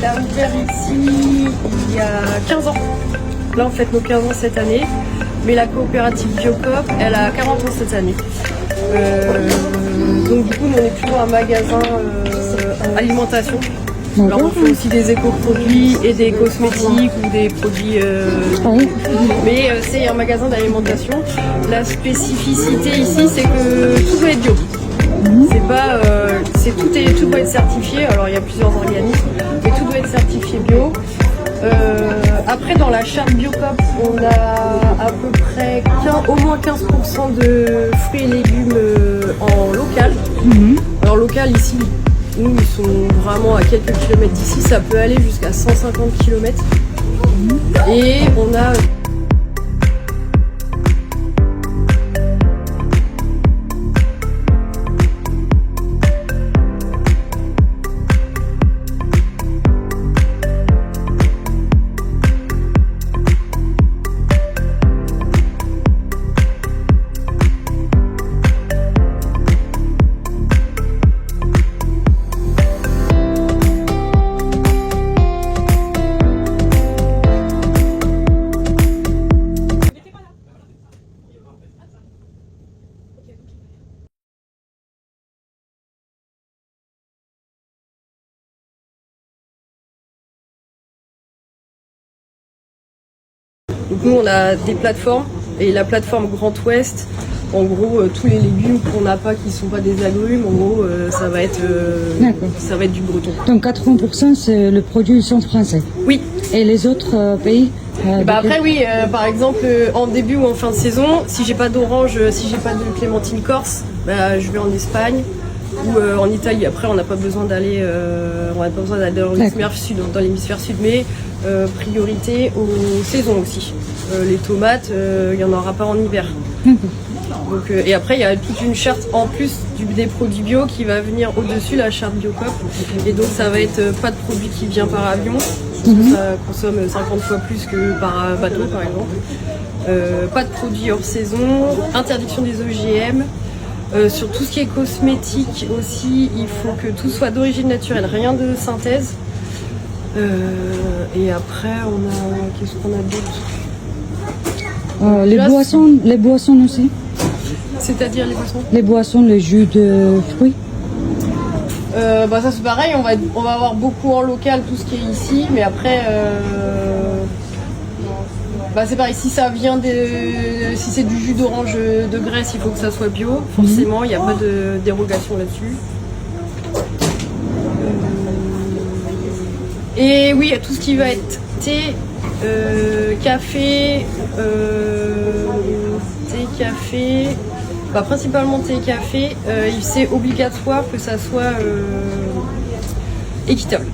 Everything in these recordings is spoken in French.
il a ouvert ici il y a 15 ans. Là, on fête nos 15 ans cette année. Mais la coopérative Biocoop, elle a 40 ans cette année. Donc du coup, nous, on est plutôt un magasin alimentation. Alors, on fait aussi des éco-produits et des cosmétiques ou des produits... Mais c'est un magasin d'alimentation. La spécificité ici, c'est que tout doit être bio. C'est pas, tout doit être certifié. Alors il y a plusieurs organismes, mais tout doit être certifié bio. Après, dans la charte Biocoop, on a à peu près au moins 15% de fruits et légumes en local. Alors local ici, nous ils sont vraiment à quelques kilomètres d'ici. Ça peut aller jusqu'à 150 km. Et on a donc nous on a des plateformes et la plateforme Grand Ouest, en gros tous les légumes qu'on n'a pas qui sont pas des agrumes, en gros ça va être du breton. Donc 80% c'est le produit sont français. Oui. Et les autres pays après oui, par exemple en début ou en fin de saison, si j'ai pas d'orange, si j'ai pas de clémentine corse, je vais en Espagne ou en Italie. Après on n'a pas besoin d'aller dans l'hémisphère sud, mais priorité aux saisons aussi. Les tomates, il n'y en aura pas en hiver. Donc, et après, il y a toute une charte en plus des produits bio qui va venir au-dessus, la charte Biocoop. Et donc, ça va être pas de produit qui vient par avion, parce que ça consomme 50 fois plus que par bateau, par exemple. Pas de produits hors saison, interdiction des OGM. Sur tout ce qui est cosmétique aussi, il faut que tout soit d'origine naturelle, rien de synthèse. Et après, qu'est-ce qu'on a d'autre? Les boissons aussi. C'est-à-dire les boissons? Les boissons, les jus de fruits. Ça c'est pareil, on va avoir beaucoup en local tout ce qui est ici, mais après c'est pareil, si ça vient si c'est du jus d'orange de Grèce, il faut que ça soit bio, forcément, il n'y a pas de dérogation là-dessus. Et oui, tout ce qui va être thé, café, principalement thé et café, c'est obligatoire que ça soit équitable.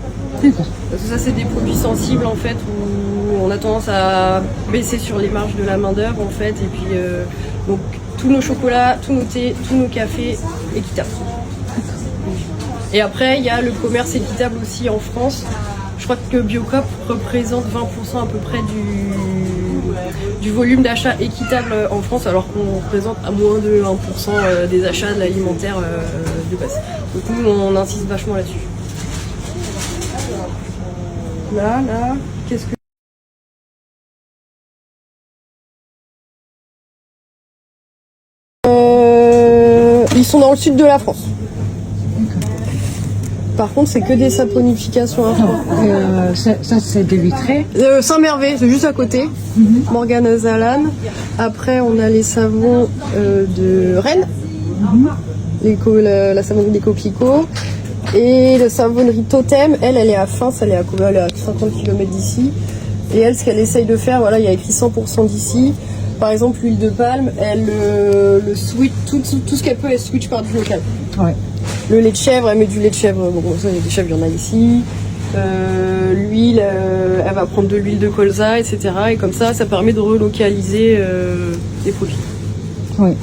Parce que ça c'est des produits sensibles en fait où on a tendance à baisser sur les marges de la main d'œuvre en fait, et puis donc tous nos chocolats, tous nos thés, tous nos cafés équitables. Et après il y a le commerce équitable aussi en France. Je crois que Biocoop représente 20% à peu près du volume d'achat équitable en France, alors qu'on représente à moins de 1% des achats de l'alimentaire de base. Donc nous, on insiste vachement là-dessus. Là, qu'est-ce que... Ils sont dans le sud de la France. Par contre, c'est que des saponifications. Ça c'est des vitrés. Saint-Mervé, c'est juste à côté. Morgane Zalane. Après, on a les savons de Rennes. La savonnerie des coquelicots. Et la savonnerie Totem, elle est à Fins, elle est à 50 km d'ici. Et elle, ce qu'elle essaye de faire, il y a écrit 100% d'ici. Par exemple, l'huile de palme, elle le switch, tout ce qu'elle peut, elle switch par du local. Ouais. Le lait de chèvre, elle met du lait de chèvre, ça, il y a des chèvres, il y en a ici. L'huile, elle va prendre de l'huile de colza, etc. Et comme ça permet de relocaliser les produits. Oui.